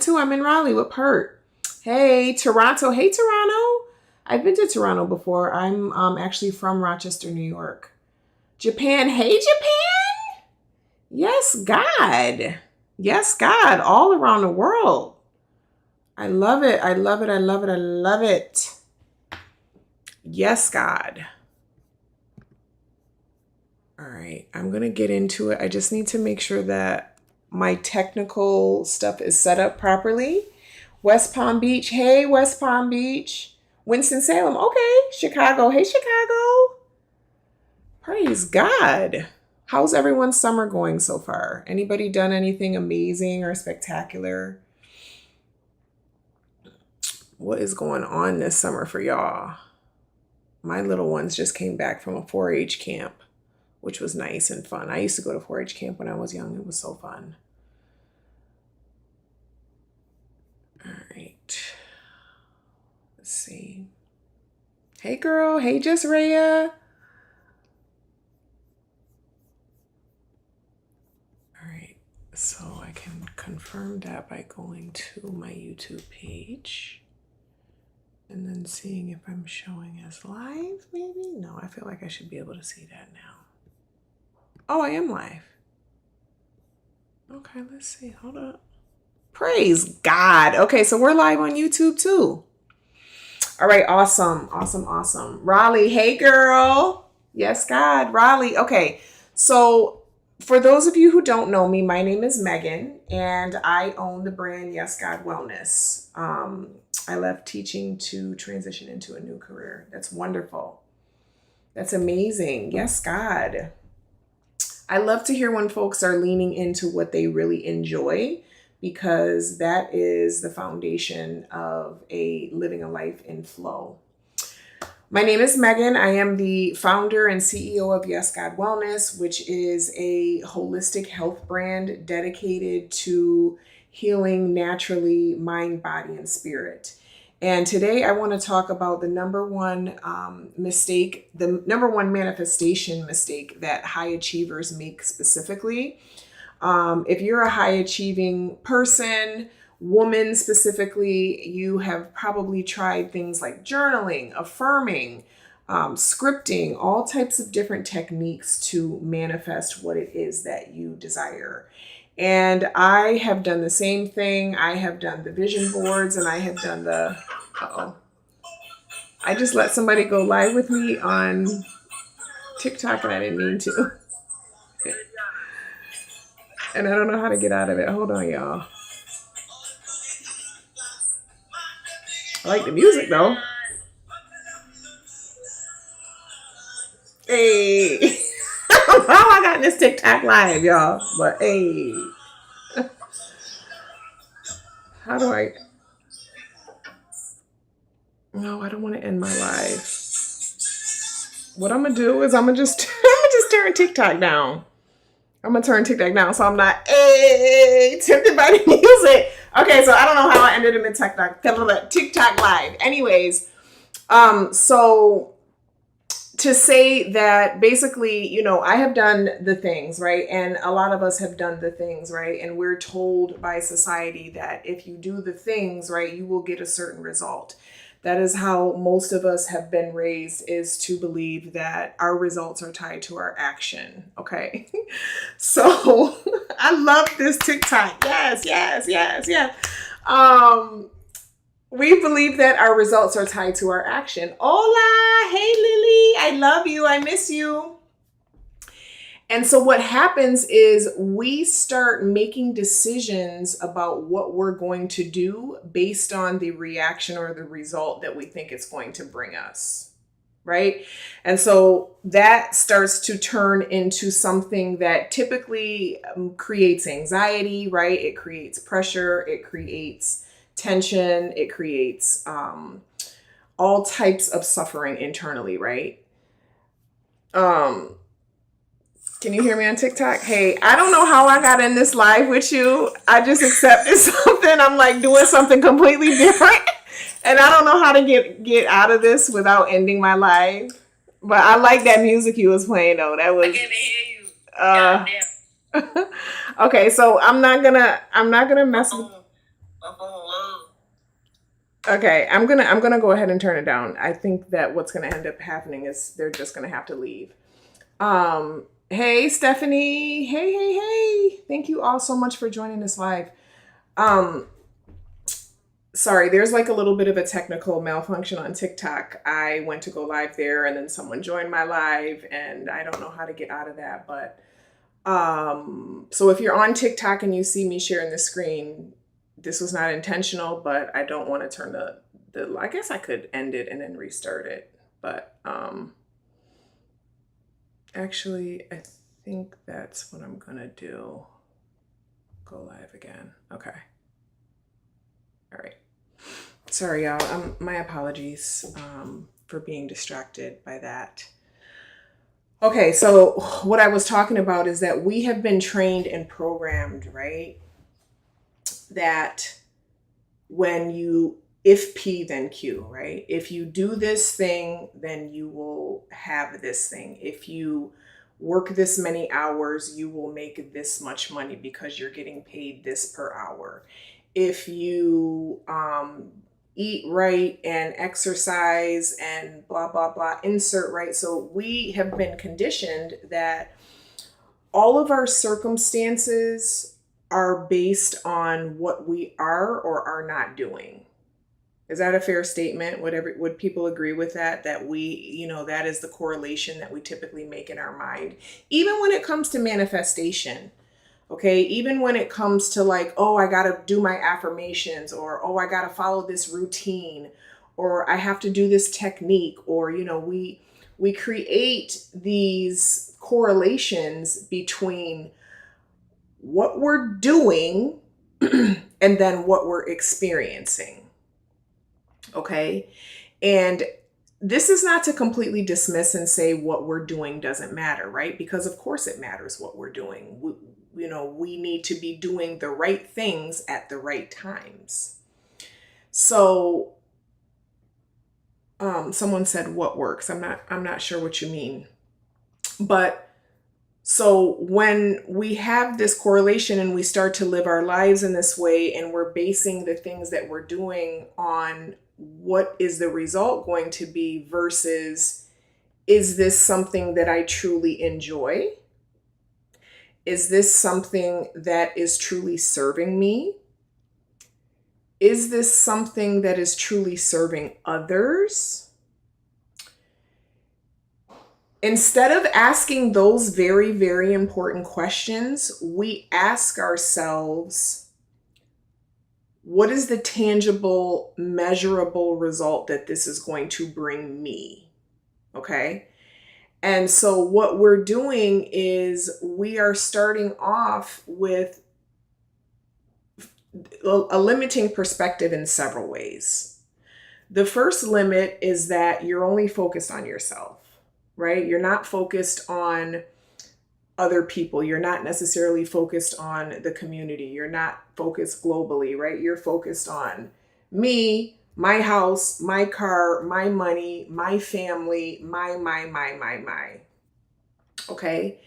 too. I'm in Raleigh. What part? Hey, Toronto. Hey, Toronto. I've been to Toronto before. I'm actually from Rochester, New York. Japan. Hey, Japan. Yes, God. Yes, God. All around the world. I love it. I love it. I love it. I love it. Yes, God. All right. I'm going to get into it. I just need to make sure that my technical stuff is set up properly. West Palm Beach. Hey, West Palm Beach. Winston-Salem. Okay. Chicago. Hey, Chicago. Praise God. How's everyone's summer going so far? Anybody done anything amazing or spectacular? What is going on this summer for y'all? My little ones just came back from a 4-H camp, which was nice and fun. I used to go to 4-H camp when I was young. It was so fun. All right. Let's see. Hey, girl. Hey, Just Rhea. All right. So I can confirm that by going to my YouTube page and then seeing if I'm showing as live, maybe? No, I feel like I should be able to see that now. Oh, I am live. Okay, let's see. Hold up. Praise God. Okay, so we're live on YouTube too. All right, awesome. Awesome, awesome. Raleigh, hey girl. Yes, God. Raleigh. Okay, so for those of you who don't know me, my name is Megan and I own the brand Yes, God Wellness. I left teaching to transition into a new career. That's wonderful. That's amazing. Yes, God. I love to hear when folks are leaning into what they really enjoy, because that is the foundation of living a life in flow. My name is Megan. I am the founder and CEO of Yes, God Wellness, which is a holistic health brand dedicated to healing naturally mind, body, and spirit. And today I want to talk about the number one mistake, the number one manifestation mistake that high achievers make specifically. If you're a high achieving person, woman specifically, you have probably tried things like journaling, affirming, scripting, all types of different techniques to manifest what it is that you desire. And I have done the same thing. I have done the vision boards and I have done I just let somebody go live with me on TikTok and I didn't mean to. And I don't know how to get out of it. Hold on, y'all. I like the music though. Hey. How I got in this TikTok live, y'all. But hey. How do I? No, I don't want to end my live. What I'm gonna do is I'm gonna just turn TikTok down. I'm gonna turn TikTok down so I'm not tempted by the music. Okay, so I don't know how I ended in the TikTok live. Anyways, so to say that basically, you know, I have done the things, right? And a lot of us have done the things, right? And we're told by society that if you do the things, right, you will get a certain result. That is how most of us have been raised, is to believe that our results are tied to our action. Okay. So I love this TikTok. Yes, yes, yes, yes. We believe that our results are tied to our action. Hola. Hey, Lily. I love you. I miss you. And so what happens is we start making decisions about what we're going to do based on the reaction or the result that we think it's going to bring us, right? And so that starts to turn into something that typically creates anxiety, right? It creates pressure, it creates tension, it creates all types of suffering internally, right? Can you hear me on TikTok? Hey, I don't know how I got in this live with you. I just accepted something. I'm like doing something completely different. And I don't know how to get out of this without ending my live. But I like that music you was playing though. That was I can't hear you. Okay, so I'm not gonna mess with Okay, I'm gonna go ahead and turn it down. I think that what's gonna end up happening is they're just gonna have to leave. Hey Stephanie. Hey, hey, hey. Thank you all so much for joining this live. Um, Sorry, there's like a little bit of a technical malfunction on TikTok. I went to go live there and then someone joined my live and I don't know how to get out of that, but so if you're on TikTok and you see me sharing the screen, this was not intentional, but I don't want to turn the I guess I could end it and then restart it. But actually I think that's what I'm gonna do. Go live again. Okay. All right. Sorry, y'all. My apologies for being distracted by that. Okay, so what I was talking about is that we have been trained and programmed, right? That when you, if P, then Q, right? If you do this thing, then you will have this thing. If you work this many hours, you will make this much money because you're getting paid this per hour. If you eat right and exercise and blah, blah, blah, insert right. So we have been conditioned that all of our circumstances are based on what we are or are not doing. Is that a fair statement? Would people agree with that? That we, that is the correlation that we typically make in our mind, even when it comes to manifestation. Okay, even when it comes to like, oh, I got to do my affirmations, or oh, I got to follow this routine, or I have to do this technique, or we create these correlations between what we're doing and then what we're experiencing. Okay? And this is not to completely dismiss and say what we're doing doesn't matter, right? Because of course it matters what we're doing. We need to be doing the right things at the right times. So, someone said what works. I'm not sure what you mean. But so when we have this correlation and we start to live our lives in this way and we're basing the things that we're doing on what is the result going to be versus, is this something that I truly enjoy? Is this something that is truly serving me? Is this something that is truly serving others? Instead of asking those very, very important questions, we ask ourselves, what is the tangible, measurable result that this is going to bring me? Okay. And so what we're doing is we are starting off with a limiting perspective in several ways. The first limit is that you're only focused on yourself, right? You're not focused on other people. You're not necessarily focused on the community. You're not focused globally, right? You're focused on me, my house, my car, my money, my family, my. Okay.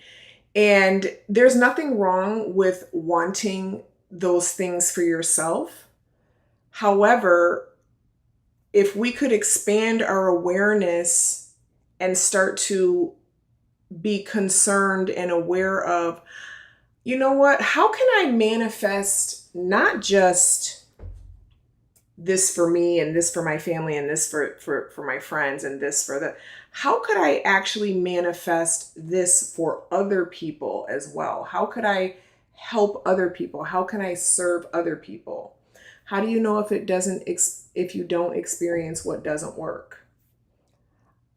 And there's nothing wrong with wanting those things for yourself. However, if we could expand our awareness and start to be concerned and aware of, you know what, how can I manifest not just this for me and this for my family and this for my friends and this for the, how could I actually manifest this for other people as well? How could I help other people? How can I serve other people? How do you know if if you don't experience what doesn't work?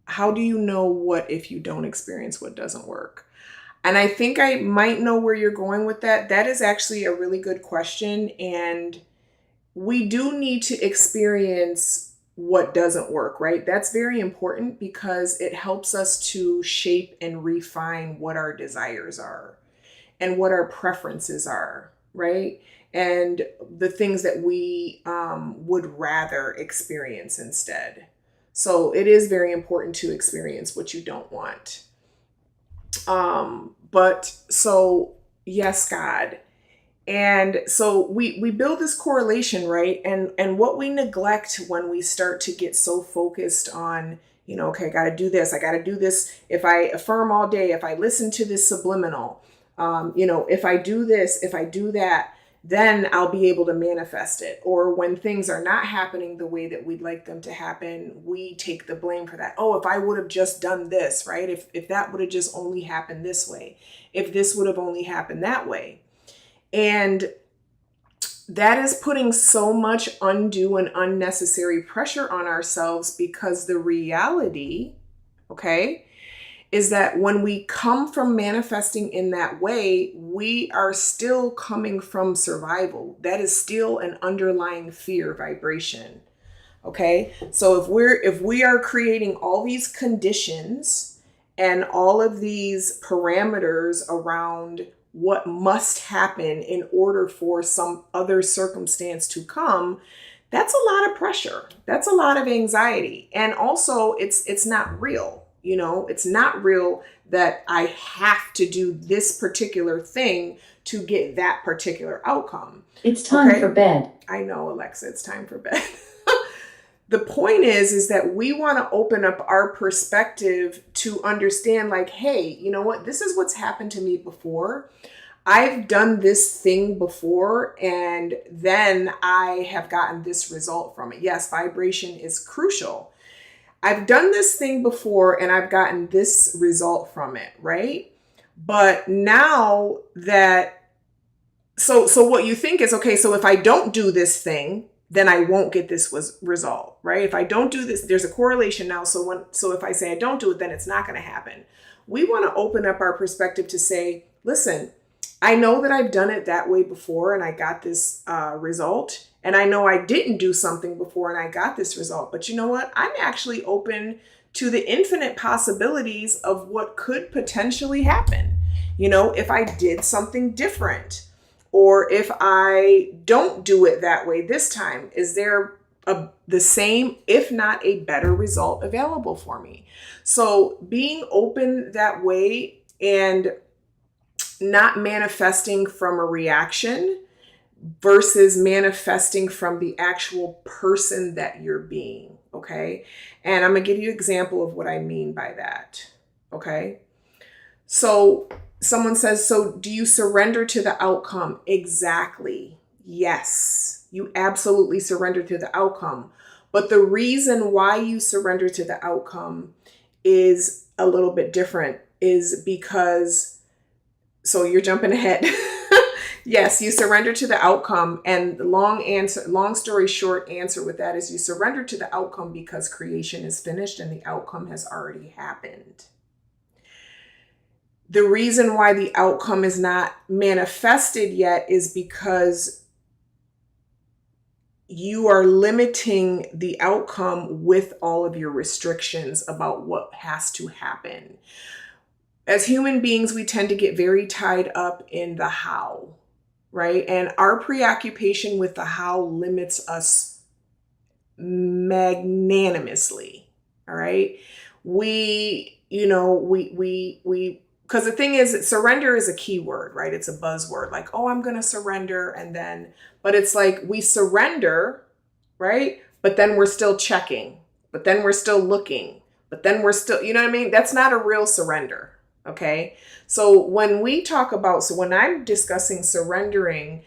How do you know what if you don't experience what doesn't work? And I think I might know where you're going with that. That is actually a really good question. And we do need to experience what doesn't work, right? That's very important because it helps us to shape and refine what our desires are and what our preferences are, right? And the things that we would rather experience instead. So it is very important to experience what you don't want. But so, yes, God, And so we build this correlation, right? And what we neglect when we start to get so focused on, okay, I got to do this. I got to do this. If I affirm all day, if I listen to this subliminal, if I do this, if I do that, then I'll be able to manifest it. Or when things are not happening the way that we'd like them to happen, we take the blame for that. Oh, if I would have just done this, right? If that would have just only happened this way, if this would have only happened that way. And that is putting so much undue and unnecessary pressure on ourselves, because the reality, okay, is that when we come from manifesting in that way, we are still coming from survival. That is still an underlying fear vibration. Okay. So if we are creating all these conditions and all of these parameters around what must happen in order for some other circumstance to come, that's a lot of pressure. That's a lot of anxiety. And also it's not real. It's not real that I have to do this particular thing to get that particular outcome. It's time for bed. I know, Alexa, it's time for bed. The point is that we want to open up our perspective to understand, like, hey, you know what? This is what's happened to me before. I've done this thing before, and then I have gotten this result from it. Yes, vibration is crucial. I've done this thing before and I've gotten this result from it, right? But now that, so what you think is, okay, so if I don't do this thing, then I won't get this result, right? If I don't do this, there's a correlation now. So if I say I don't do it, then it's not going to happen. We want to open up our perspective to say, listen, I know that I've done it that way before and I got this result. And I know I didn't do something before and I got this result. But you know what? I'm actually open to the infinite possibilities of what could potentially happen. If I did something different, or if I don't do it that way this time, is there the same, if not a better result available for me? So being open that way and not manifesting from a reaction versus manifesting from the actual person that you're being, okay? And I'm going to give you an example of what I mean by that, okay? So someone says, so do you surrender to the outcome? Exactly. Yes, you absolutely surrender to the outcome. But the reason why you surrender to the outcome is a little bit different, is because, so you're jumping ahead. Yes, you surrender to the outcome. And the long story short answer with that is you surrender to the outcome because creation is finished and the outcome has already happened. The reason why the outcome is not manifested yet is because you are limiting the outcome with all of your restrictions about what has to happen. As human beings, we tend to get very tied up in the how, right? And our preoccupation with the how limits us magnanimously, all right? Because the thing is, surrender is a key word, right? It's a buzzword, like, oh, I'm going to surrender. But it's like we surrender, right? But then we're still checking, but then we're still looking, but then we're still, you know what I mean? That's not a real surrender. Okay. So when I'm discussing surrendering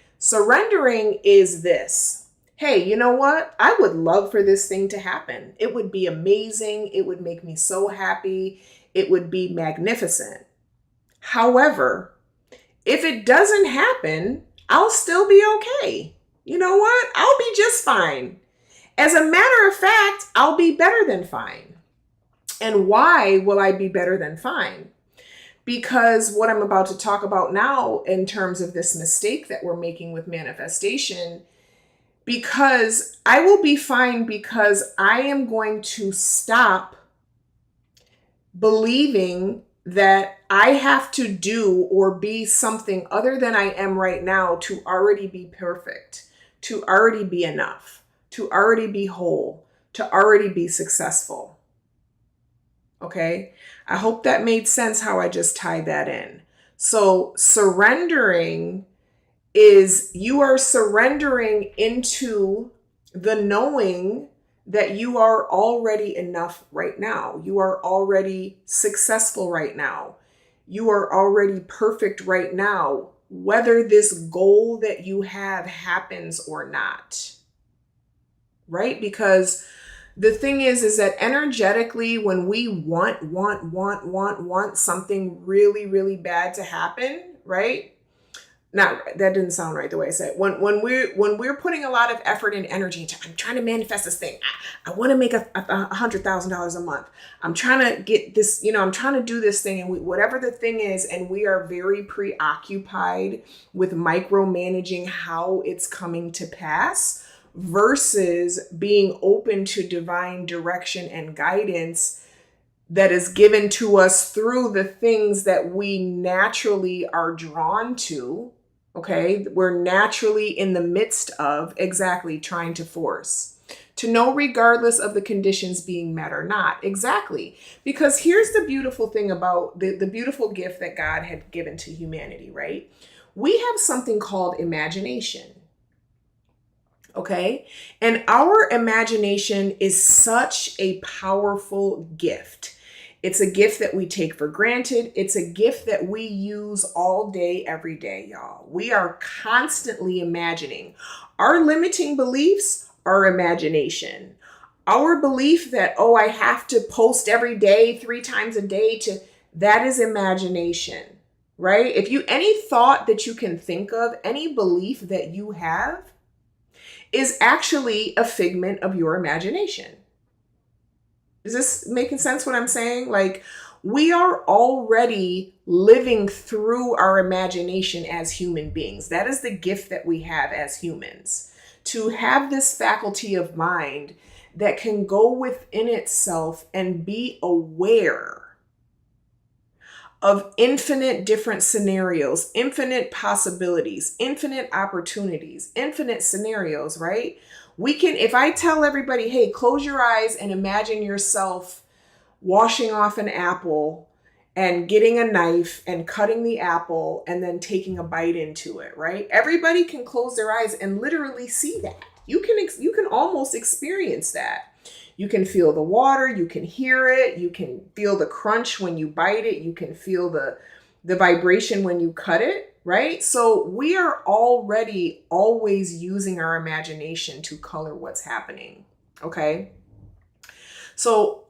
is this. Hey, you know what? I would love for this thing to happen. It would be amazing. It would make me so happy. It would be magnificent. However, if it doesn't happen, I'll still be okay. You know what? I'll be just fine. As a matter of fact, I'll be better than fine. And why will I be better than fine? Because what I'm about to talk about now in terms of this mistake that we're making with manifestation, because I will be fine because I am going to stop believing that I have to do or be something other than I am right now to already be perfect, to already be enough, to already be whole, to already be successful. Okay? I hope that made sense how I just tied that in. So surrendering is you are surrendering into the knowing that you are already enough right now. You are already successful right now. You are already perfect right now, whether this goal that you have happens or not. Right? Because the thing is that energetically, when we want something really, really bad to happen, right? Not that didn't sound right the way I said it. When we're putting a lot of effort and energy into, I'm trying to manifest this thing. I want to make $100,000 a month. I'm trying to get this, I'm trying to do this thing, and whatever the thing is, and we are very preoccupied with micromanaging how it's coming to pass versus being open to divine direction and guidance that is given to us through the things that we naturally are drawn to. Okay, we're naturally in the midst of exactly trying to force to know, regardless of the conditions being met or not. Exactly. Because here's the beautiful thing about the beautiful gift that God had given to humanity, right? We have something called imagination. Okay. And our imagination is such a powerful gift. It's a gift that we take for granted. It's a gift that we use all day, every day, y'all. We are constantly imagining. Our limiting beliefs are imagination. Our belief that, oh, I have to post every day, 3 times a day, that is imagination, right? Any thought that you can think of, any belief that you have is actually a figment of your imagination. Is this making sense what I'm saying? Like, we are already living through our imagination as human beings. That is the gift that we have as humans, to have this faculty of mind that can go within itself and be aware of infinite different scenarios, infinite possibilities, infinite opportunities, infinite scenarios, right? If I tell everybody, hey, close your eyes and imagine yourself washing off an apple and getting a knife and cutting the apple and then taking a bite into it, right? Everybody can close their eyes and literally see that. You can almost experience that. You can feel the water, you can hear it, you can feel the crunch when you bite it, you can feel the vibration when you cut it, right? So we are already always using our imagination to color what's happening, okay? So,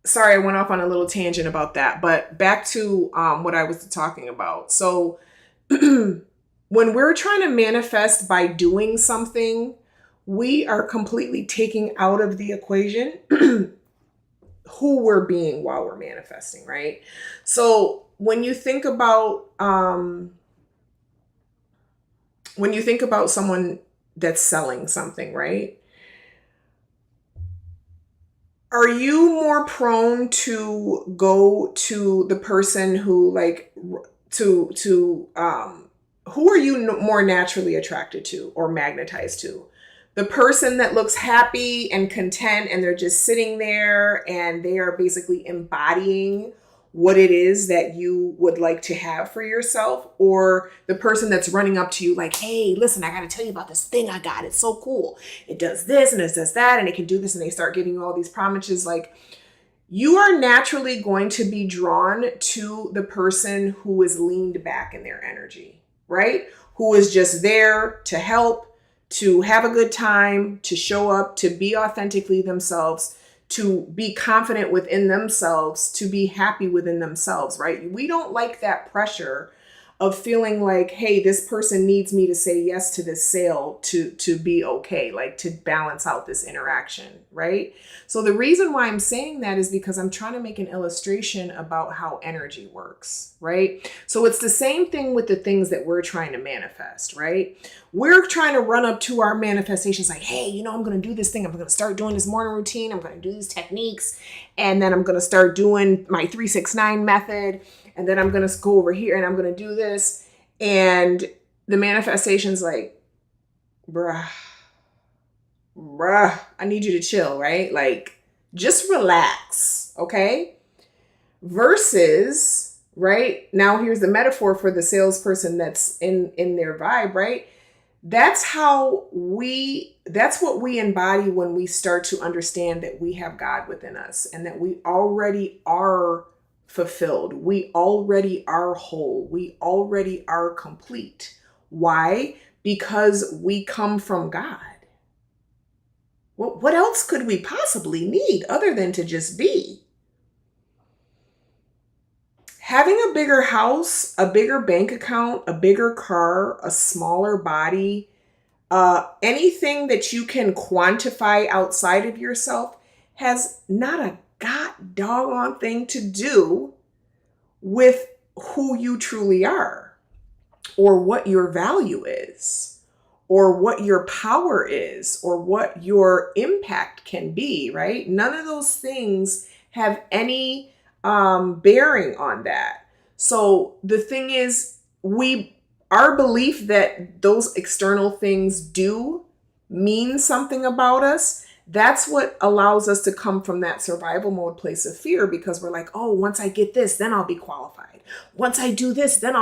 sorry, I went off on a little tangent about that, but back to what I was talking about. So when we're trying to manifest by doing something, we are completely taking out of the equation who we're being while we're manifesting, right? So when you think about someone that's selling something, right? Are you more prone to go to the person who who are you more naturally attracted to or magnetized to? The person that looks happy and content and they're just sitting there and they are basically embodying what it is that you would like to have for yourself, or the person that's running up to you like, hey, listen, I got to tell you about this thing I got. It's so cool. It does this and it does that and it can do this, and they start giving you all these promises. Like, you are naturally going to be drawn to the person who is leaned back in their energy, right? Who is just there to help, to have a good time, to show up, to be authentically themselves, to be confident within themselves, to be happy within themselves, right? We don't like that pressure of feeling like, hey, this person needs me to say yes to this sale to be okay, like to balance out this interaction, right? So the reason why I'm saying that is because I'm trying to make an illustration about how energy works, right? So it's the same thing with the things that we're trying to manifest, right? We're trying to run up to our manifestations like, hey, I'm going to do this thing. I'm going to start doing this morning routine. I'm going to do these techniques. And then I'm going to start doing my 3-6-9 method. And then I'm going to go over here and I'm going to do this. And the manifestation's like, bruh, I need you to chill, right? Like, just relax, okay? Versus right? Now here's the metaphor for the salesperson that's in their vibe, right? That's what we embody when we start to understand that we have God within us and that we already are fulfilled. We already are whole. We already are complete. Why? Because we come from God. What else could we possibly need other than to just be? Having a bigger house, a bigger bank account, a bigger car, a smaller body, anything that you can quantify outside of yourself has not a god doggone thing to do with who you truly are, or what your value is, or what your power is, or what your impact can be, right? None of those things have any bearing on that. So the thing is, our belief that those external things do mean something about us, that's what allows us to come from that survival mode place of fear, because we're like, oh, once I get this, then I'll be qualified. Once I do this, then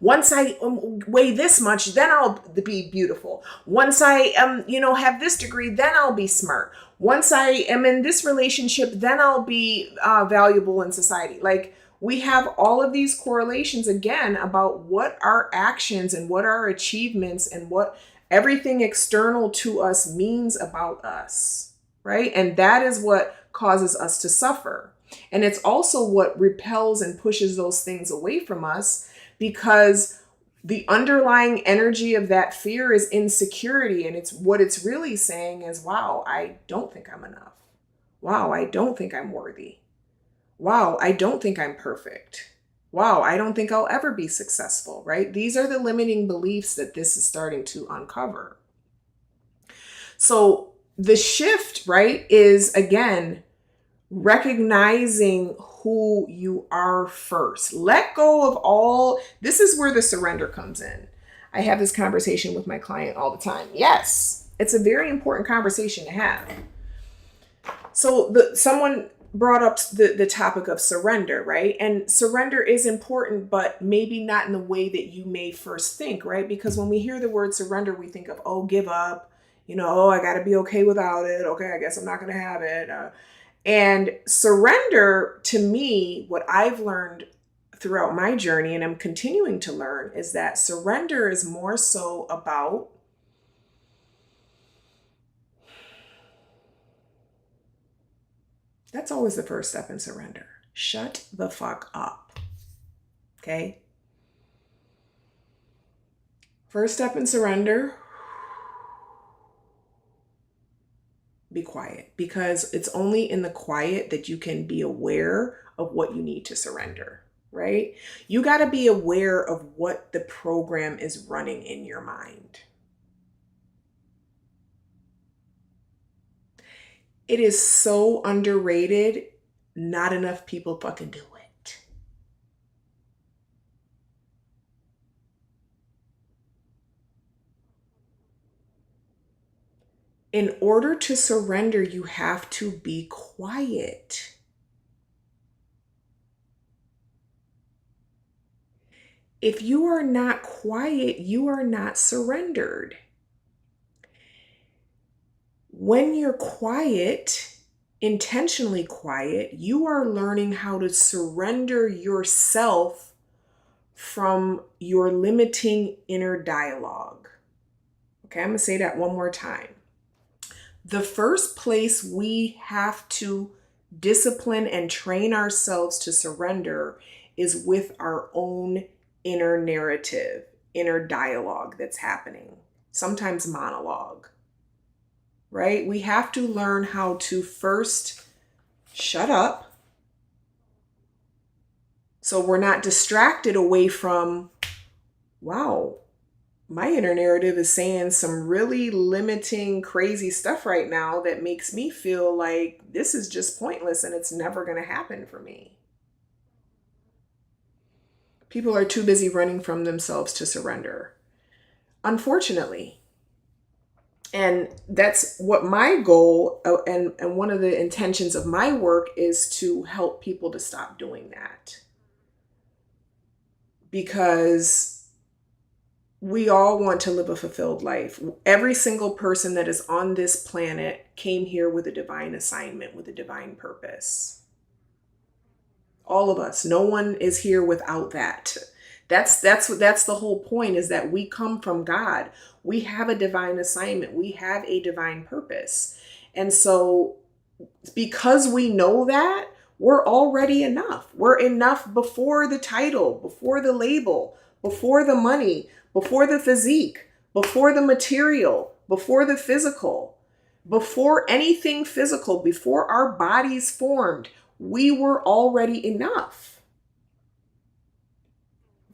once I weigh this much, then I'll be beautiful. Once I have this degree, then I'll be smart. Once I am in this relationship, then I'll be valuable in society. Like, we have all of these correlations again about what our actions and what our achievements and what everything external to us means about us, right? And that is what causes us to suffer. And it's also what repels and pushes those things away from us, because the underlying energy of that fear is insecurity. And it's really saying is, wow, I don't think I'm enough. Wow, I don't think I'm worthy. Wow, I don't think I'm perfect. Wow, I don't think I'll ever be successful, right? These are the limiting beliefs that this is starting to uncover. So the shift, right, is again, recognizing who you are first. Let go of this is where the surrender comes in. I have this conversation with my client all the time. Yes, it's a very important conversation to have. So someone brought up the topic of surrender, right? And surrender is important, but maybe not in the way that you may first think, right? Because when we hear the word surrender, we think of, oh, give up, oh, I got to be okay without it. Okay, I guess I'm not going to have it. And surrender, to me, what I've learned throughout my journey, and I'm continuing to learn, is that surrender is more so about that's always the first step in surrender. Shut the fuck up. Okay? First step in surrender, be quiet, because it's only in the quiet that you can be aware of what you need to surrender, right? You got to be aware of what the program is running in your mind. It is so underrated. Not enough people fucking do it. In order to surrender, you have to be quiet. If you are not quiet, you are not surrendered. When you're quiet, intentionally quiet, you are learning how to surrender yourself from your limiting inner dialogue. Okay, I'm going to say that one more time. The first place we have to discipline and train ourselves to surrender is with our own inner narrative, inner dialogue that's happening, sometimes monologue. Right? We have to learn how to first shut up so we're not distracted away from, wow, my inner narrative is saying some really limiting, crazy stuff right now that makes me feel like this is just pointless and it's never going to happen for me. People are too busy running from themselves to surrender, unfortunately. And that's what my goal and one of the intentions of my work is, to help people to stop doing that. because we all want to live a fulfilled life. Every single person that is on this planet came here with a divine assignment, with a divine purpose. All of us. No one is here without that. That's the whole point, is that we come from God. We have a divine assignment. We have a divine purpose. And so because we know that, we're already enough. We're enough before the title, before the label, before the money, before the physique, before the material, before the physical, before anything physical, before our bodies formed, we were already enough.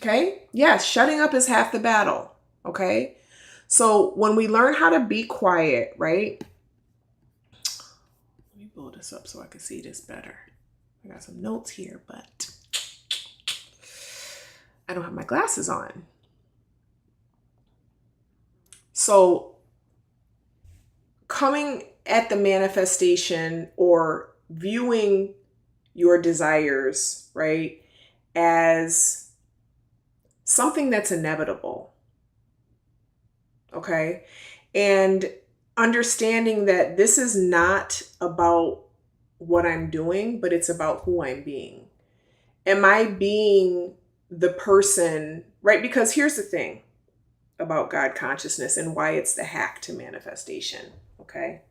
Okay? Yes, shutting up is half the battle. Okay? So when we learn how to be quiet, right? Let me blow this up so I can see this better. I got some notes here, but I don't have my glasses on. So coming at the manifestation or viewing your desires, right, as something that's inevitable. Okay? And understanding that this is not about what I'm doing, but it's about who I'm being. Am I being the person, right? Because here's the thing about God consciousness and why it's the hack to manifestation, okay?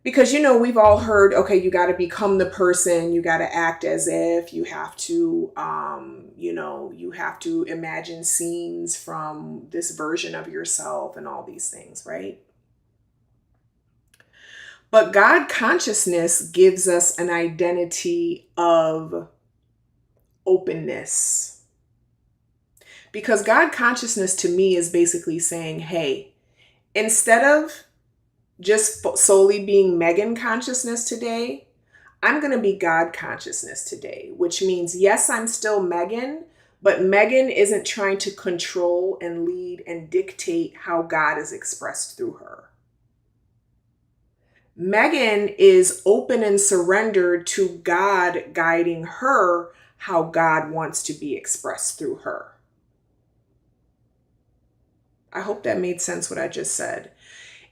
Because, we've all heard, okay, you got to become the person, you got to act as if, you have to, you have to imagine scenes from this version of yourself and all these things, right? But God consciousness gives us an identity of openness. Because God consciousness to me is basically saying, hey, instead of just solely being Megan consciousness today, I'm going to be God consciousness today, which means, yes, I'm still Megan, but Megan isn't trying to control and lead and dictate how God is expressed through her. Megan is open and surrendered to God guiding her how God wants to be expressed through her. I hope that made sense what I just said.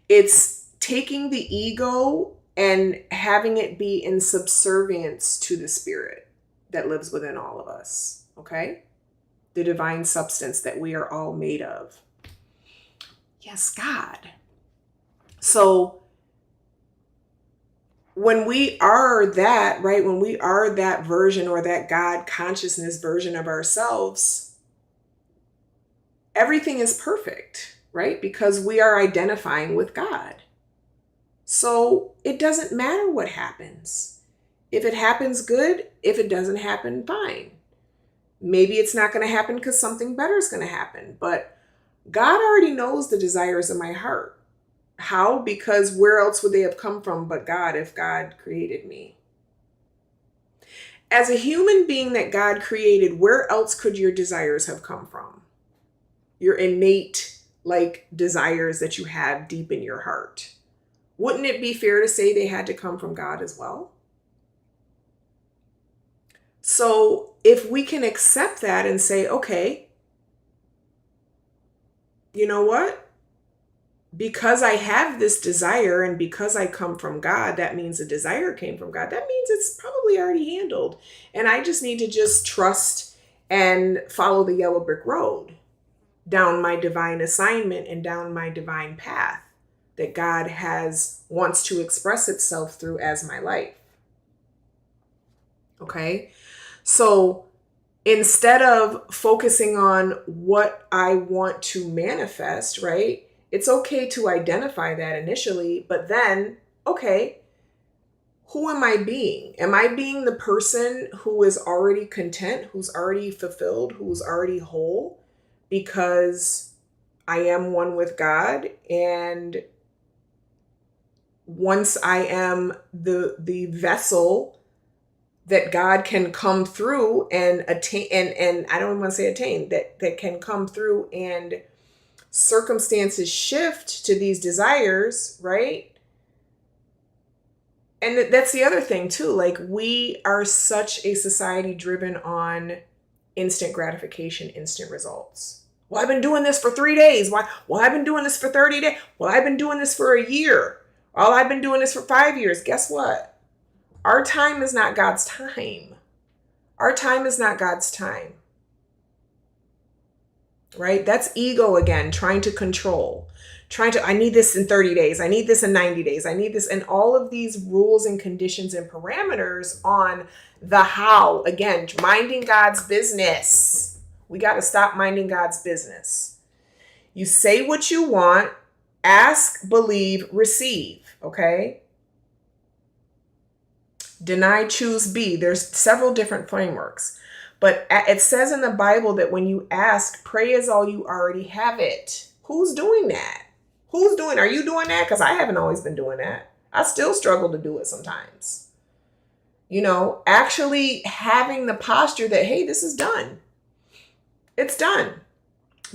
It's taking the ego and having it be in subservience to the spirit that lives within all of us, okay? The divine substance that we are all made of. Yes, God. So when we are that, right, when we are that version or that God consciousness version of ourselves, everything is perfect, right? Because we are identifying with God. So it doesn't matter what happens. If it happens, good. If it doesn't happen, fine. Maybe it's not going to happen because something better is going to happen. But God already knows the desires of my heart. How? Because where else would they have come from but God if God created me? As a human being that God created, where else could your desires have come from? Your innate, desires that you have deep in your heart. Wouldn't it be fair to say they had to come from God as well? So if we can accept that and say, okay, you know what? Because I have this desire and because I come from God, that means the desire came from God. That means it's probably already handled. And I just need to just trust and follow the yellow brick road down my divine assignment and down my divine path that God wants to express itself through as my life. Okay? So instead of focusing on what I want to manifest, right? It's okay to identify that initially, but then, okay, who am I being? Am I being the person who is already content, who's already fulfilled, who's already whole? Because I am one with God, and once I am the vessel that God can come through and attain, and I don't want to say attain, that can come through and circumstances shift to these desires, right? And that's the other thing too. We are such a society driven on instant gratification, instant results. Well, I've been doing this for 3 days. Why? Well, I've been doing this for 30 days. Well, I've been doing this for a year. Well, I've been doing this for 5 years. Guess what? Our time is not God's time. Our time is not God's time. Right? That's ego again, trying to control. I need this in 30 days. I need this in 90 days. I need this. And all of these rules and conditions and parameters on the how. Again, minding God's business. We got to stop minding God's business. You say what you want, ask, believe, receive. Okay? Deny, choose, be. There's several different frameworks. But it says in the Bible that when you ask, pray as all you already have it. Who's doing that? Are you doing that? Because I haven't always been doing that. I still struggle to do it sometimes. Actually having the posture that, hey, this is done. It's done.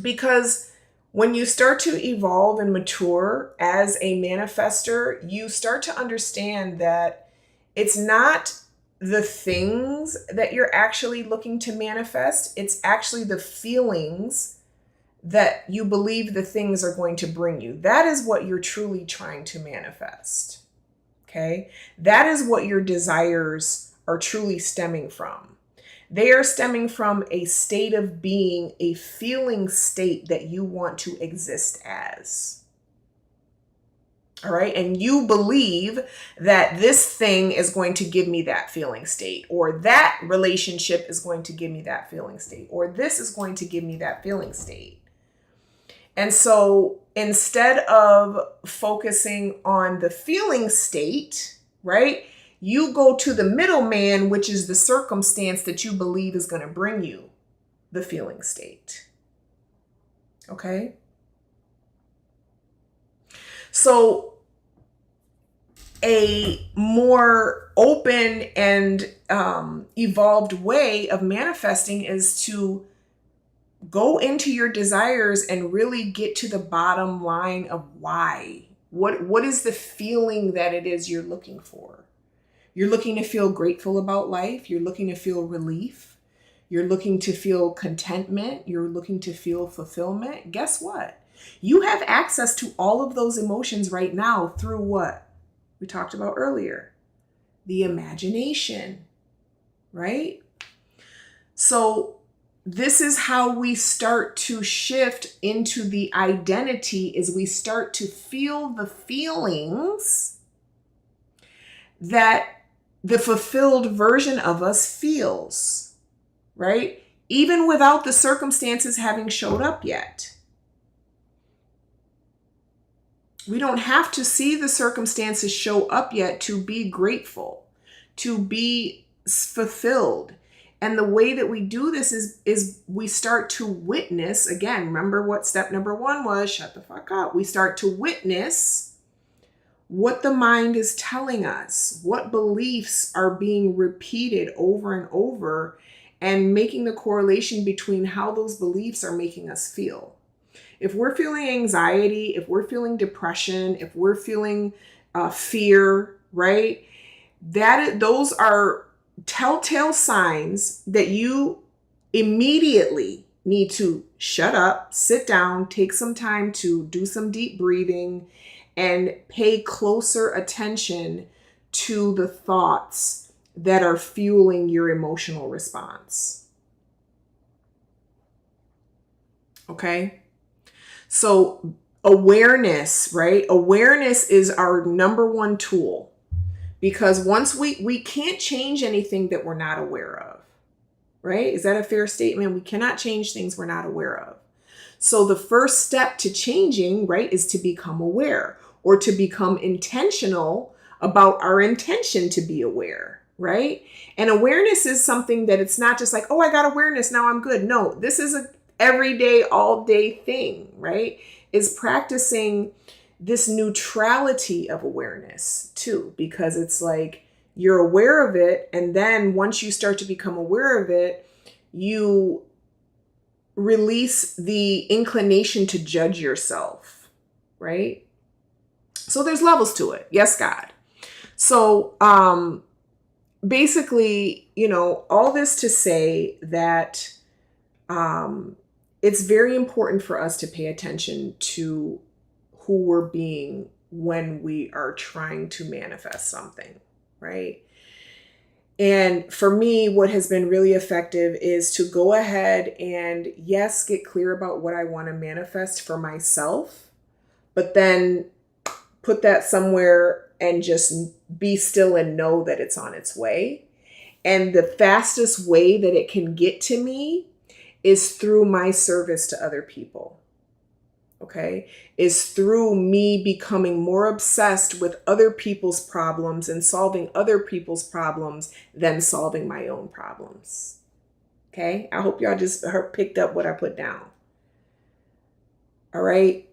Because when you start to evolve and mature as a manifester, you start to understand that it's not the things that you're actually looking to manifest. It's actually the feelings that you believe the things are going to bring you. That is what you're truly trying to manifest. Okay? That is what your desires are truly stemming from. They are stemming from a state of being, a feeling state that you want to exist as. All right. And you believe that this thing is going to give me that feeling state, or that relationship is going to give me that feeling state, or this is going to give me that feeling state. And so instead of focusing on the feeling state, right, you go to the middleman, which is the circumstance that you believe is going to bring you the feeling state. Okay. So a more open and evolved way of manifesting is to go into your desires and really get to the bottom line of why. What is the feeling that it is you're looking for? You're looking to feel grateful about life. You're looking to feel relief. You're looking to feel contentment. You're looking to feel fulfillment. Guess what? You have access to all of those emotions right now through what we talked about earlier, the imagination, right? So this is how we start to shift into the identity, is we start to feel the feelings that the fulfilled version of us feels, right? Even without the circumstances having showed up yet. We don't have to see the circumstances show up yet to be grateful, to be fulfilled. And the way that we do this is we start to witness. Again, remember what step number 1 was? Shut the fuck up. We start to witness what the mind is telling us, what beliefs are being repeated over and over, and making the correlation between how those beliefs are making us feel. If we're feeling anxiety, if we're feeling depression, if we're feeling fear, right? Those are telltale signs that you immediately need to shut up, sit down, take some time to do some deep breathing, and pay closer attention to the thoughts that are fueling your emotional response. Okay? So awareness, right? Awareness is our number 1 tool, because once we can't change anything that we're not aware of, right? Is that a fair statement? We cannot change things we're not aware of. So the first step to changing, right, is to become aware, or to become intentional about our intention to be aware, right? And awareness is something that it's not just like, oh, I got awareness, now I'm good. No, this is a everyday, all day thing, right? Is practicing this neutrality of awareness too, because it's like you're aware of it. And then once you start to become aware of it, you release the inclination to judge yourself, right? So there's levels to it. Yes, God. So basically, all this to say that It's very important for us to pay attention to who we're being when we are trying to manifest something, right? And for me, what has been really effective is to go ahead and, yes, get clear about what I want to manifest for myself, but then put that somewhere and just be still and know that it's on its way. And the fastest way that it can get to me is through my service to other people. Okay, is through me becoming more obsessed with other people's problems and solving other people's problems than solving my own problems. Okay, I hope y'all just picked up what I put down. All right,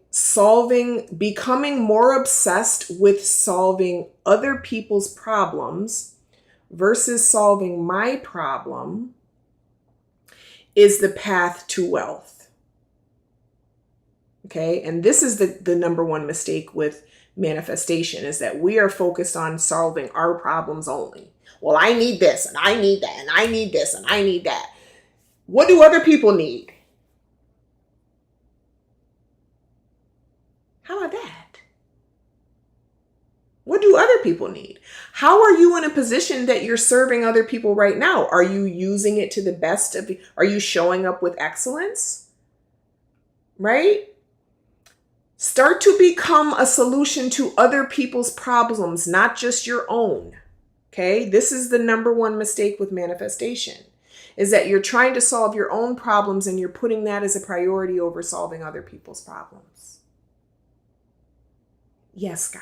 becoming more obsessed with solving other people's problems versus solving my problem is the path to wealth. Okay. And this is the number one mistake with manifestation, is that we are focused on solving our problems only. Well, I need this and I need that and I need this and I need that. What do other people need? How about that? What do other people need? How are you in a position that you're serving other people right now? Are you using it to the best of, are you showing up with excellence? Right? Start to become a solution to other people's problems, not just your own. Okay? This is the number one mistake with manifestation, is that you're trying to solve your own problems and you're putting that as a priority over solving other people's problems. Yes, God.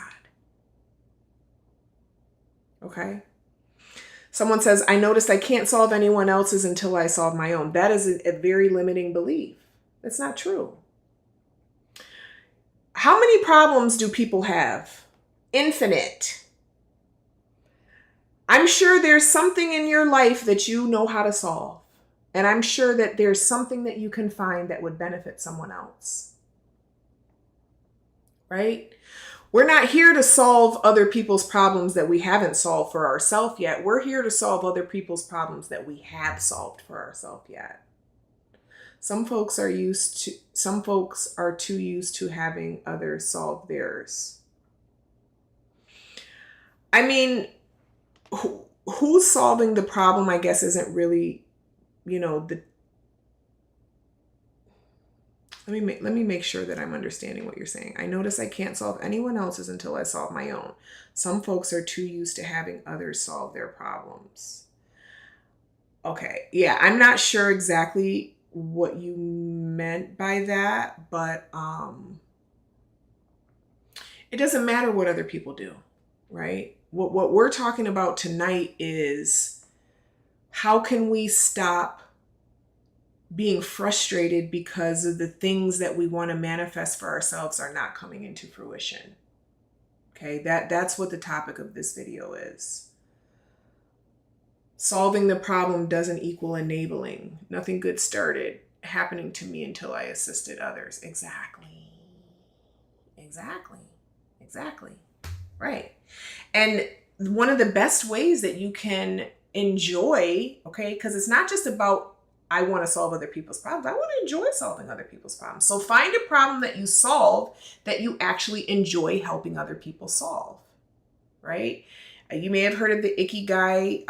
Okay? Someone says, I noticed I can't solve anyone else's until I solve my own. That is a very limiting belief. That's not true. How many problems do people have? Infinite. I'm sure there's something in your life that you know how to solve. And I'm sure that there's something that you can find that would benefit someone else. Right? We're not here to solve other people's problems that we haven't solved for ourselves yet. We're here to solve other people's problems that we have solved for ourselves yet. Some folks are too used to having others solve theirs. I mean, who's solving the problem, I guess, isn't really, let me make sure that I'm understanding what you're saying. I notice I can't solve anyone else's until I solve my own. Some folks are too used to having others solve their problems. Okay. Yeah, I'm not sure exactly what you meant by that, but it doesn't matter what other people do, right? What we're talking about tonight is how can we stop being frustrated because of the things that we want to manifest for ourselves are not coming into fruition. Okay, that's what the topic of this video is. Solving the problem doesn't equal enabling. Nothing good started happening to me until I assisted others. Exactly. Right. And one of the best ways that you can enjoy, okay, because it's not just about I want to solve other people's problems. I want to enjoy solving other people's problems. So find a problem that you solve that you actually enjoy helping other people solve, right? You may have heard of the Ikigai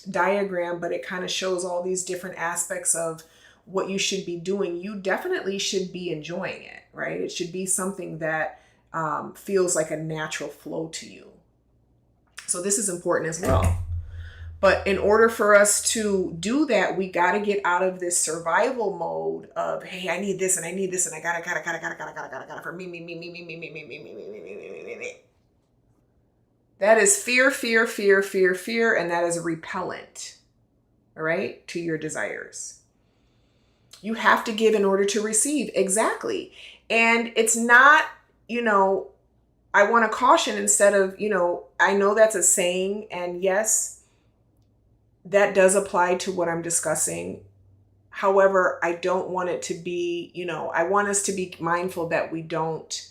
diagram, but it kind of shows all these different aspects of what you should be doing. You definitely should be enjoying it, right? It should be something that feels like a natural flow to you. So this is important as well. But in order for us to do that, we got to get out of this survival mode of, hey, I need this and I need this and I gotta for me. That is fear, and that is a repellent, all right, to your desires. You have to give in order to receive. Exactly. And it's not, I want to caution instead of, I know that's a saying, and yes, that does apply to what I'm discussing. However, I don't want it to be, I want us to be mindful that we don't,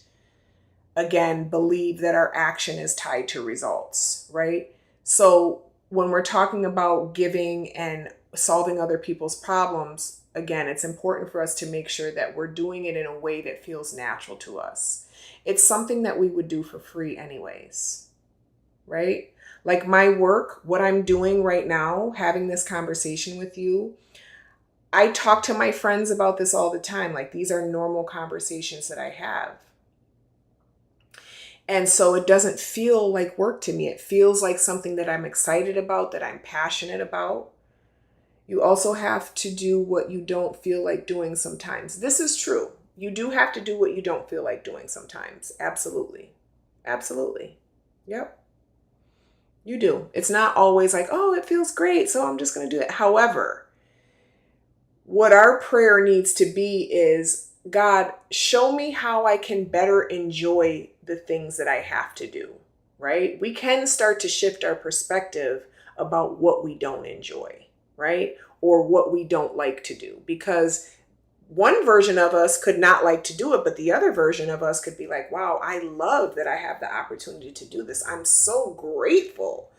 again, believe that our action is tied to results, right? So when we're talking about giving and solving other people's problems, again, it's important for us to make sure that we're doing it in a way that feels natural to us. It's something that we would do for free anyways, right? Like my work, what I'm doing right now, having this conversation with you, I talk to my friends about this all the time. Like these are normal conversations that I have. And so it doesn't feel like work to me. It feels like something that I'm excited about, that I'm passionate about. You also have to do what you don't feel like doing sometimes. This is true. You do have to do what you don't feel like doing sometimes. Absolutely. Absolutely. Yep. You do. It's not always like, oh, it feels great, so I'm just going to do it. However, what our prayer needs to be is, God, show me how I can better enjoy the things that I have to do, right? We can start to shift our perspective about what we don't enjoy, right? Or what we don't like to do, because one version of us could not like to do it, but the other version of us could be like, wow, I love that I have the opportunity to do this. I'm so grateful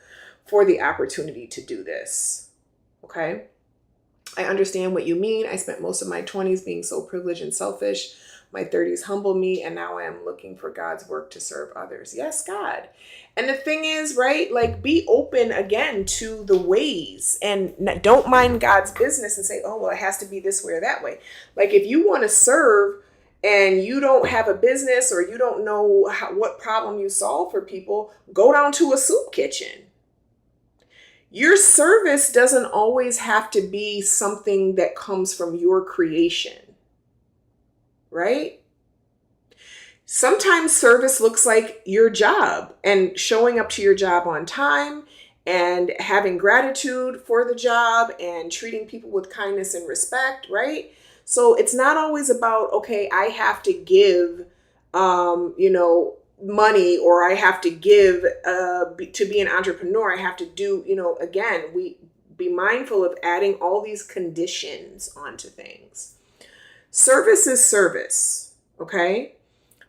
for the opportunity to do this. Okay. I understand what you mean. I spent most of my 20s being so privileged and selfish. My 30s humbled me, and now I am looking for God's work to serve others. Yes, God. And the thing is, right, like be open again to the ways and don't mind God's business and say, oh, well, it has to be this way or that way. Like if you want to serve and you don't have a business or you don't know what problem you solve for people, go down to a soup kitchen. Your service doesn't always have to be something that comes from your creation, right? Sometimes service looks like your job and showing up to your job on time and having gratitude for the job and treating people with kindness and respect, right? So it's not always about, okay, I have to give, money, or I have to give to be an entrepreneur. I have to do, again, we be mindful of adding all these conditions onto things. Service is service, okay?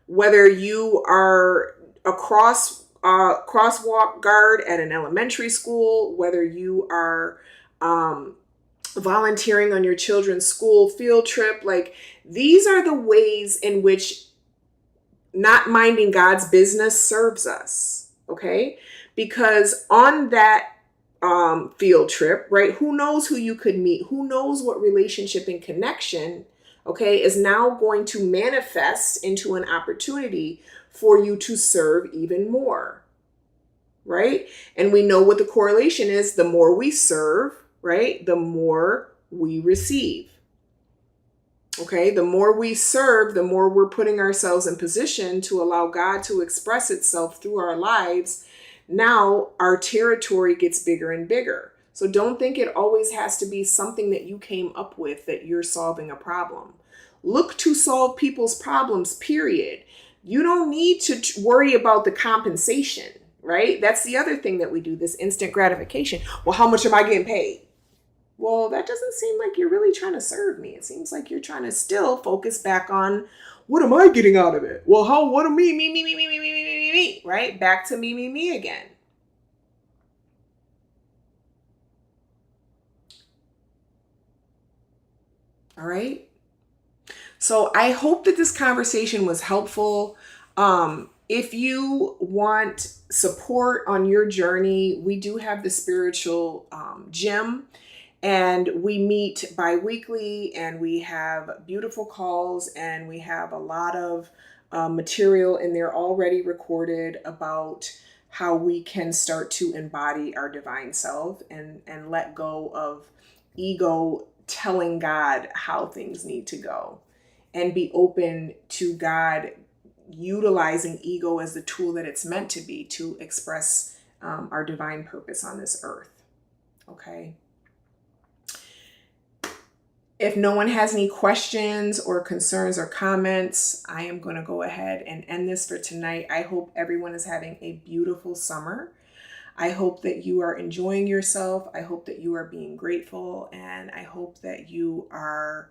Whether you are a crosswalk guard at an elementary school, whether you are volunteering on your children's school field trip, like these are the ways in which not minding God's business serves us, okay? Because on that field trip, right, who knows who you could meet, who knows what relationship and connection, okay, is now going to manifest into an opportunity for you to serve even more, right? And we know what the correlation is. The more we serve, right, the more we receive. Okay, the more we serve, the more we're putting ourselves in position to allow God to express itself through our lives. Now our territory gets bigger and bigger. So don't think it always has to be something that you came up with that you're solving a problem. Look to solve people's problems, period. You don't need to worry about the compensation, right? That's the other thing that we do, this instant gratification. Well, how much am I getting paid? Well, that doesn't seem like you're really trying to serve me. It seems like you're trying to still focus back on what am I getting out of it? Well, what am me, right? Back to me again. All right. So I hope that this conversation was helpful. If you want support on your journey, we do have the spiritual gym. And we meet bi-weekly, and we have beautiful calls, and we have a lot of material in there already recorded about how we can start to embody our divine self and let go of ego telling God how things need to go, and be open to God utilizing ego as the tool that it's meant to be to express our divine purpose on this earth. Okay. If no one has any questions or concerns or comments, I am going to go ahead and end this for tonight. I hope everyone is having a beautiful summer. I hope that you are enjoying yourself. I hope that you are being grateful. And I hope that you are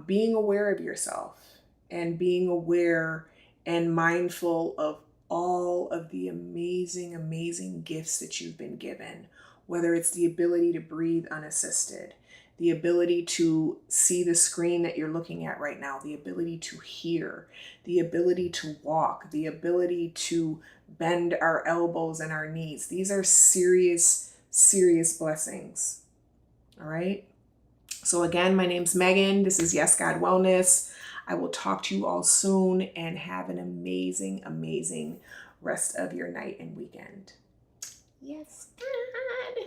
being aware of yourself and being aware and mindful of all of the amazing, amazing gifts that you've been given, whether it's the ability to breathe unassisted, the ability to see the screen that you're looking at right now, the ability to hear, the ability to walk, the ability to bend our elbows and our knees. These are serious, serious blessings. All right. So again, my name's Megan. This is Yes God Wellness. I will talk to you all soon, and have an amazing, amazing rest of your night and weekend. Yes, God.